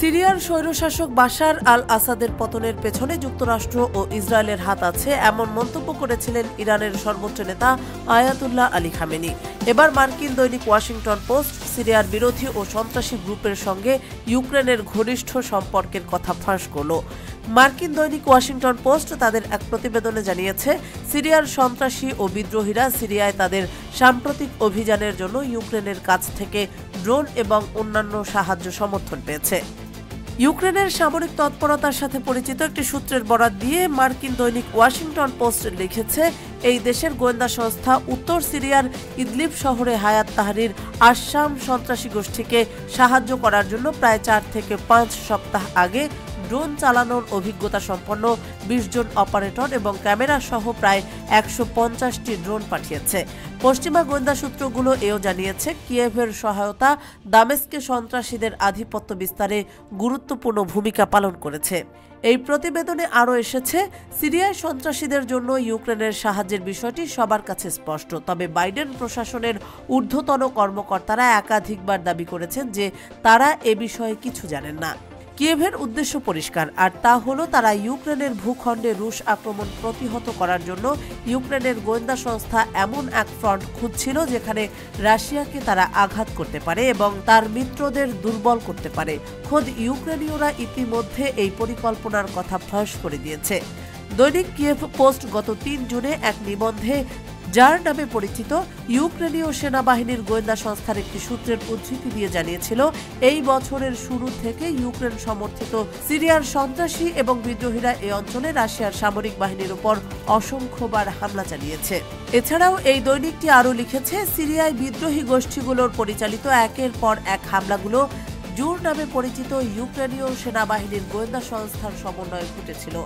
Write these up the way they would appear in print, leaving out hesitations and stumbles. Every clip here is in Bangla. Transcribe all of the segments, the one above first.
সিরিয়ার স্বৈরশাসক বাশার আল আসাদের পতনের পেছনে যুক্তরাষ্ট্র ও ইসরায়েলের হাত আছে এমন মন্তব্য করেছিলেন ইরানের সর্বোচ্চ নেতা আয়াতুল্লাহ আলী খামেনি। এবার মার্কিন দৈনিক ওয়াশিংটন পোস্ট সিরিয়ার বিরোধী ও সন্ত্রাসী গ্রুপের সঙ্গে ইউক্রেনের ঘনিষ্ঠ সম্পর্কের কথা ফাঁস করল। মার্কিন দৈনিক ওয়াশিংটন পোস্ট তাদের এক প্রতিবেদনে জানিয়েছে, সিরিয়ার সন্ত্রাসী ও বিদ্রোহীরা সিরিয়ায় তাদের সাম্প্রতিক অভিযানের জন্য ইউক্রেনের কাছ থেকে ড্রোন এবং অন্যান্য সাহায্য সমর্থন পেয়েছে। ইউক্রেনের সামরিক তৎপরতার সাথে পরিচিত একটি সূত্রের বরাত দিয়ে মার্কিন দৈনিক ওয়াশিংটন পোস্ট লিখেছে, এই দেশের গোয়েন্দা সংস্থা উত্তর সিরিয়ার ইদলিব শহরে হায়াত তাহরির আশাম সন্ত্রাসী গোষ্ঠীকে সাহায্য করার জন্য প্রায় 4 থেকে 5 সপ্তাহ আগে ড্রোন চালানোর অভিজ্ঞতা সম্পন্ন 20 জন অপারেটর এবং ক্যামেরা সহ প্রায় 150টি ড্রোন পাঠিয়েছে। পশ্চিমা গোয়েন্দা সূত্রগুলো এও জানিয়েছে, কিয়েভের সহায়তা দামেস্কে সন্ত্রাসীদের আধিপত্য বিস্তারে গুরুত্বপূর্ণ ভূমিকা পালন করেছে। এই প্রতিবেদনে আরও এসেছে, সিরিয়ায় সন্ত্রাসীদের জন্য ইউক্রেনের সাহায্যের বিষয়টি সবার কাছে স্পষ্ট, তবে বাইডেন প্রশাসনের ঊর্ধ্বতন কর্মকর্তারা একাধিকবার দাবি করেছেন যে তারা এ বিষয়ে কিছু জানেন না। কিয়েভের উদ্দেশ্য পরিষ্কার, আর তা হলো তারা ইউক্রেনের ভূখণ্ডে রুশ আক্রমণ প্রতিহত করার জন্য ইউক্রেনের গোয়েন্দা সংস্থা এমন এক ফ্রন্ট খুঁজছিল যেখানে রাশিয়াকে তারা আঘাত করতে পারে এবং তার মিত্রদের দুর্বল করতে পারে। খোদ ইউক্রেনীয়রা ইতিমধ্যে এই পরিকল্পনার কথা ফাঁস করে দিয়েছে। দৈনিক কিয়েভ পোস্ট গত 3 জুনে এক নিবন্ধে, যার নামে পরিচিত ইউক্রেনীয় সেনাবাহিনীর গোয়েন্দা সংস্থার একটি সূত্রের উদ্ধৃতি দিয়ে জানিয়েছিল, এই বছরের শুরু থেকে ইউক্রেন সমর্থিত সিরিয়ার সন্ত্রাসী এবং বিদ্রোহীরা এই অঞ্চলে রাশিয়ার সামরিক বাহিনীর উপর অসংখ্যবার হামলা চালিয়েছে। এছাড়াও এই দৈনিকটি আরও লিখেছে, সিরিয়ায় বিদ্রোহী গোষ্ঠীগুলোর পরিচালিত একের পর এক হামলাগুলো জুর নামে পরিচিত ইউক্রেনীয় সেনাবাহিনীর গোয়েন্দা সংস্থার সমন্বয়ে ঘটেছিল।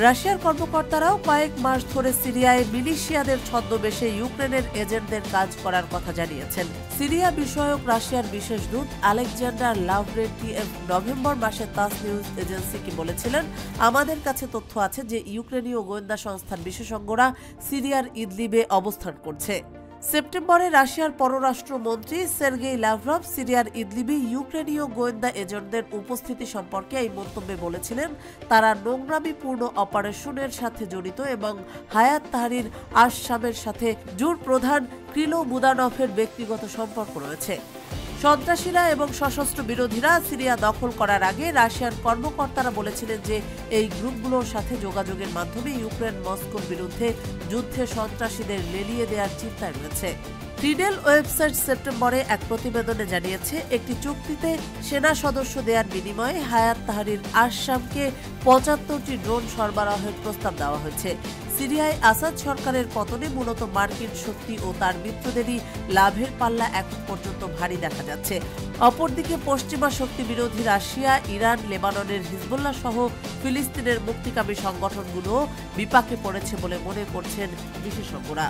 রাশিয়ার কর্মকর্তারাও কয়েক মাস ধরে সিরিয়ায় মিলিশিয়াদের ছদ্মবেশে ইউক্রেনের এজেন্টদের কাজ করার কথা জানিয়েছেন। সিরিয়া বিষয়ক রাশিয়ার বিশেষ দূত আলেকজান্ডার লাভরেন্টিয়েভ নভেম্বর মাসে তাস নিউজ এজেন্সিকে বলেছিলেন, আমাদের কাছে তথ্য আছে যে ইউক্রেনীয় গোয়েন্দা সংস্থার বিশেষজ্ঞরা সিরিয়ার ইদলিবে অবস্থান করছে। সেপ্টেম্বরে রাশিয়ার পররাষ্ট্রমন্ত্রী সের্গেই লাভরভ সিরিয়ার ইদলিবে ইউক্রেনীয় গোয়েন্দা এজেন্টদের উপস্থিতি সম্পর্কে এই মন্তব্যে বলেছিলেন, তারা নোংরামিপূর্ণ অপারেশনের সাথে জড়িত এবং হায়াত তাহরির আশামের সাথে জুর প্রধান ক্রিলো বুদানভের ব্যক্তিগত সম্পর্ক রয়েছে। সন্ত্রাসীরা এবং সশস্ত্র বিরোধীরা সিরিয়া দখল করার আগে রাশিয়ান কর্মকর্তারা বলেছিলেন যে এই গ্রুপগুলোর সাথে যোগাযোগের মাধ্যমে ইউক্রেন মস্কোর বিরুদ্ধে যুদ্ধে সন্ত্রাসীদের লেলিয়ে দেওয়ার চিন্তায় রয়েছে। রিডেল ওয়েবসাইট সেপ্টেম্বরে এক প্রতিবেদনে জানিয়েছে, একটি চুক্তিতে সেনা সদস্য দেওয়ার বিনিময়ে হায়াত তাহরির আশামকে 75টি ড্রোন সরবরাহের প্রস্তাব দেওয়া হয়েছে। সিরিয়ায় আসাদ সরকারের পতনে মূলত মার্কিন শক্তি ও তার মিত্রদেরই লাভের পাল্লা এখন পর্যন্ত ভারী দেখা যাচ্ছে। অপরদিকে পশ্চিমা শক্তি বিরোধী রাশিয়া, ইরান, লেবাননের হিজবুল্লাহ সহ ফিলিস্তিনের মুক্তিকামী সংগঠনগুলো বিপাকে পড়েছে বলে মনে করছেন বিশেষজ্ঞরা।